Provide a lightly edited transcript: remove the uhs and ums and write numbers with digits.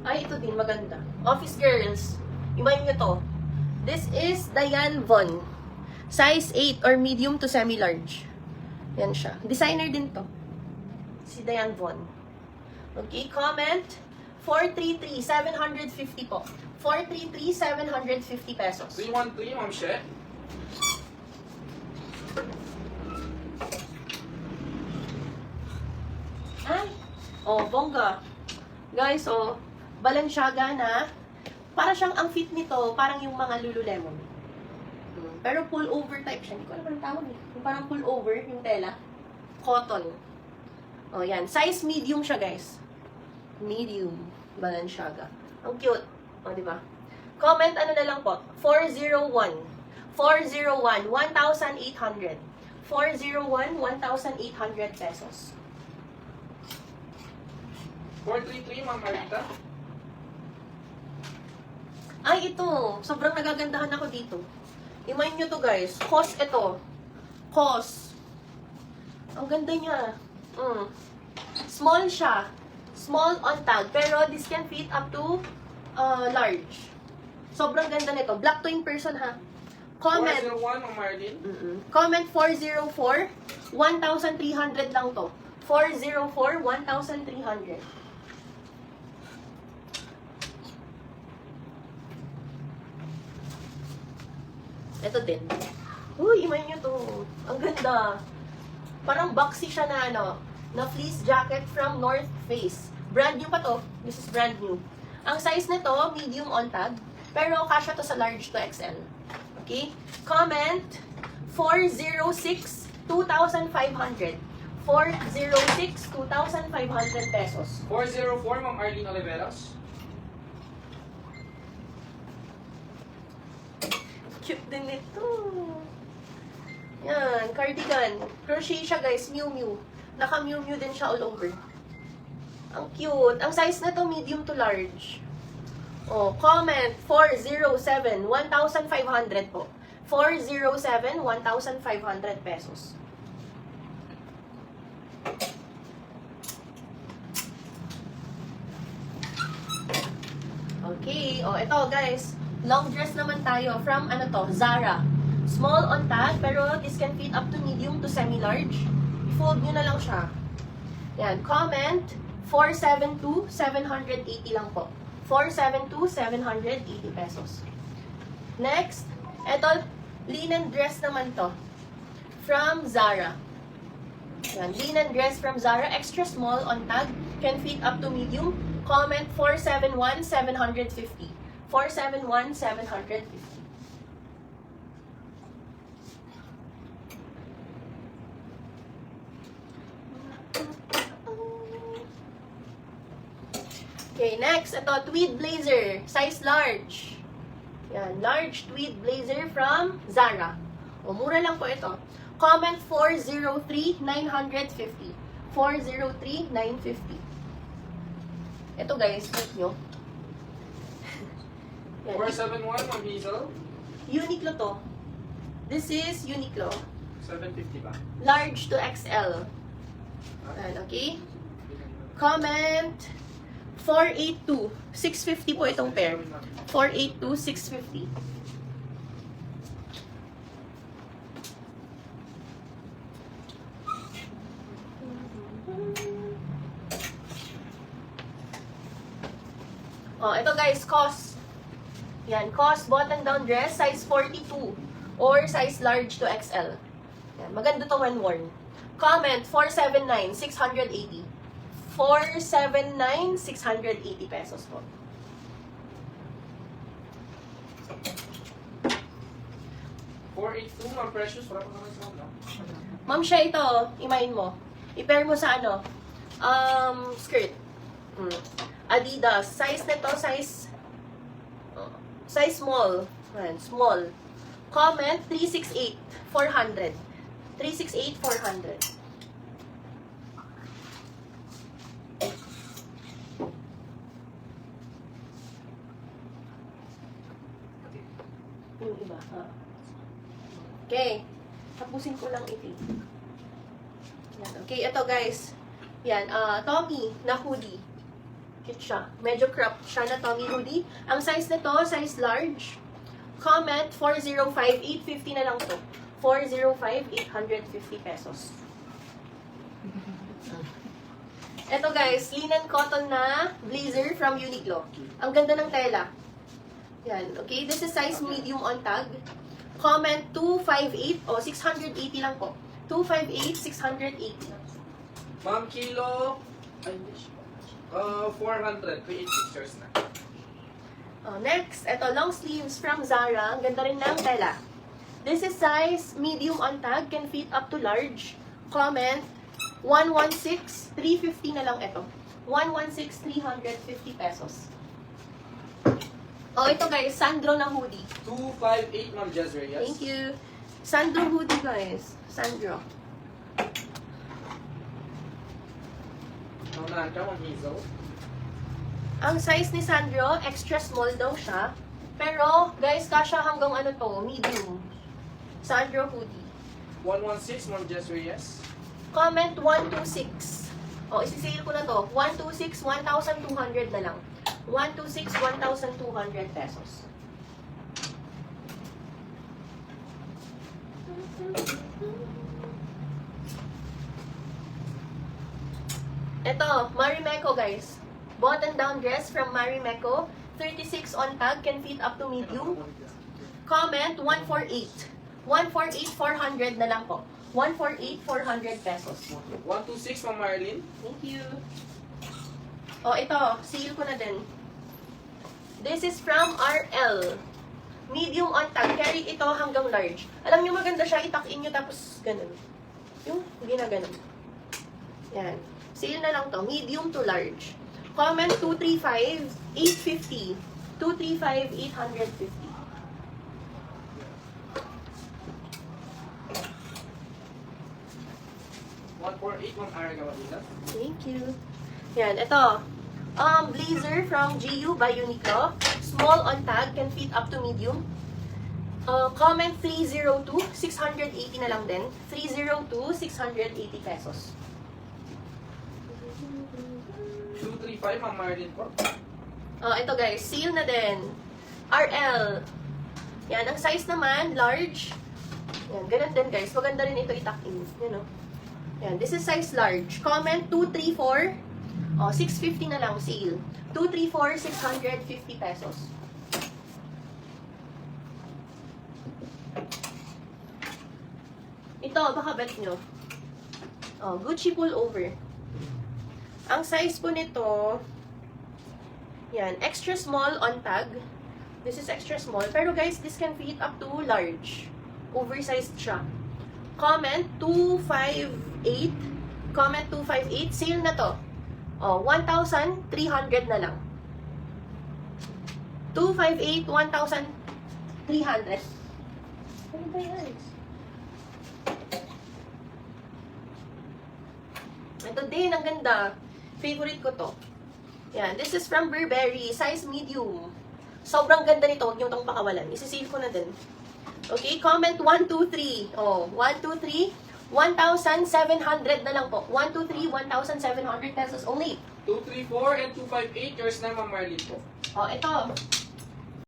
Ay, ito din, maganda. Office Girls. Ibahin nyo to. This is Diane Von. Size 8 or medium to semi-large. Yan siya. Designer din to. Si Diane Von. Okay, comment. 433, 750 po. 433, 750 pesos. 313, Ma'am She. Ay! Oh, bongga. Guys, oh, Balenciaga na. Para siyang ang fit nito, parang yung mga Lululemon. Pero pull-over type siya. Hindi ko alam anong tawag eh. Yung parang pull-over, yung tela. Cotton. Oh, yan. Size medium siya, guys. Medium. Balenciaga. Ang cute. O, di ba? Comment, ano na lang po? 401. 401. 1,800. 401. 1,800 pesos. 433, Ma'am Marita. Ay, ito. Sobrang nagagandahan ako dito. Imayin nyo to, guys. COS ito. COS. Ang ganda niya. Small siya. Small on tag. Pero this can fit up to large. Sobrang ganda nito. Black to in person, ha? Comment. 401, Ma'am Marlene. Comment 404. 1,300 lang to. 404. 1,300. Ito din. Uy, imayin nyo to. Ang ganda. Parang boxy siya na ano, na fleece jacket from North Face. Brand new pa to. This is brand new. Ang size nito, medium on tag. Pero kasya to sa large to XL. Okay? Comment 406, 2,500. 406, 2,500 pesos. 404, Ma'am Arlene Oliveros. Cute din ito. Yan, cardigan. Crochet siya, guys. Miu Miu. Naka Miu Miu din siya all over. Ang cute. Ang size na to medium to large. Oh, comment 407, 1,500 po. 407, 1,500 pesos. Okay. Oh, ito, guys. Long dress naman tayo from ano to, Zara. Small on tag, pero this can fit up to medium to semi-large. I-fold nyo na lang siya. Yan, comment 472, 780 lang po. 472, 780 pesos. Next, eto, linen dress naman to. From Zara. Yan, linen dress from Zara. Extra small on tag. Can fit up to medium. Comment 471, 750. 471, 750. Okay, next, ito, tweed blazer, size large. Yan, large tweed blazer from Zara. O, mura lang po ito. Comment 403, 950. 403, 950. Ito guys, click nyo. Yan. 471, Ma'am Hazel. Uniqlo to. This is Uniqlo. 750 ba? Large to XL. Yan, okay? Comment 482. 650 po itong pair. 482, 650. Oh, ito guys, COS. Yan, COS button down dress, size 42 or size large to XL. Yan, maganda to when worn. Comment 479, 680. 479, 680 pesos po. $482, Ma'am Precious. Wala pa naman sa no? Ma'am, siya ito, imain mo. I-pair mo sa ano? Skirt. Adidas. Size nito, size small. Ayan, small. Comment 368, 400. 368, 400. Yung iba. Okay. Tapusin ko lang ito. Yan. Okay, ito guys. Yan, Tommy na hoodie. Cute siya. Medyo cropped siya na Tommy hoodie. Ang size nito, size large. Comment 405, 850 na lang to. 405, 850 pesos. Ito guys, linen cotton na blazer from Uniqlo. Ang ganda ng tela. Yan, okay? This is size medium on tag. Comment 258 o 680 lang po. 258, 680. Ma'am, kilo, 400. Create pictures na. Next, ito long sleeves from Zara. Ang ganda rin ng tela. This is size medium on tag, can fit up to large. Comment 116, 350 na lang ito. 116, 350 pesos. Ito guys, Sandro na hoodie. 258, Ma'am Jezreel, yes? Thank you. Sandro hoodie guys. Sandro. Naunahan ka, Ma'am Hazel. Ang size ni Sandro, extra small daw siya. Pero, guys, kasha hanggang ano to, medium. Sandro hoodie. 116, Ma'am Jezreel, yes? Comment 126. Isisale ko na to. 126, 1,200 na lang. 126, 1,200 pesos. Ito, Marimekko guys. Button down dress from Marimekko. 36 on tag, can fit up to medium. Comment 148. 148, 400 na lang po. 148, 400 pesos. 126, Ma'am Marlene. Thank you. Ito, seal ko na din. This is from RL. Medium on tag. Carry ito hanggang large. Alam nyo, maganda siya. Itak-in nyo tapos ganun. Yung ginaganon. Yan. Sale na lang to. Medium to large. Comment 235, 850. 235, 850. Ma'am Araga Madina. Thank you. Yan, ito. Blazer from GU by Uniqlo. Small on tag, can fit up to medium. Comment 302, 680 na lang din. 302, 680 pesos. 235, Ma'am Marlene po. Ito guys, seal na din. RL. Yan, ang size naman, large. Yan, ganun din guys. Maganda rin ito itak-in. Yan o. Yan, this is size large. Comment 234. 650 na lang, seal. 234, 650 pesos. Ito, baka bet nyo. Gucci pullover. Ang size po nito, yan, extra small on tag. This is extra small. Pero guys, this can fit up to large. Oversized siya. Comment 258. Comment 258. Sale na to. 1,300 na lang. 258, 1,300. Ano ba yan? Ito din, ang ganda. Favorite ko to. Yan, this is from Burberry. Size medium. Sobrang ganda nito. Huwag niyong itong pakawalan. Isisave ko na din. Okay, comment 123. 123. 1,700 na lang po. 123, 1,700 pesos only. 234 and 258, yours na, Ma'am Marlene po. Ito.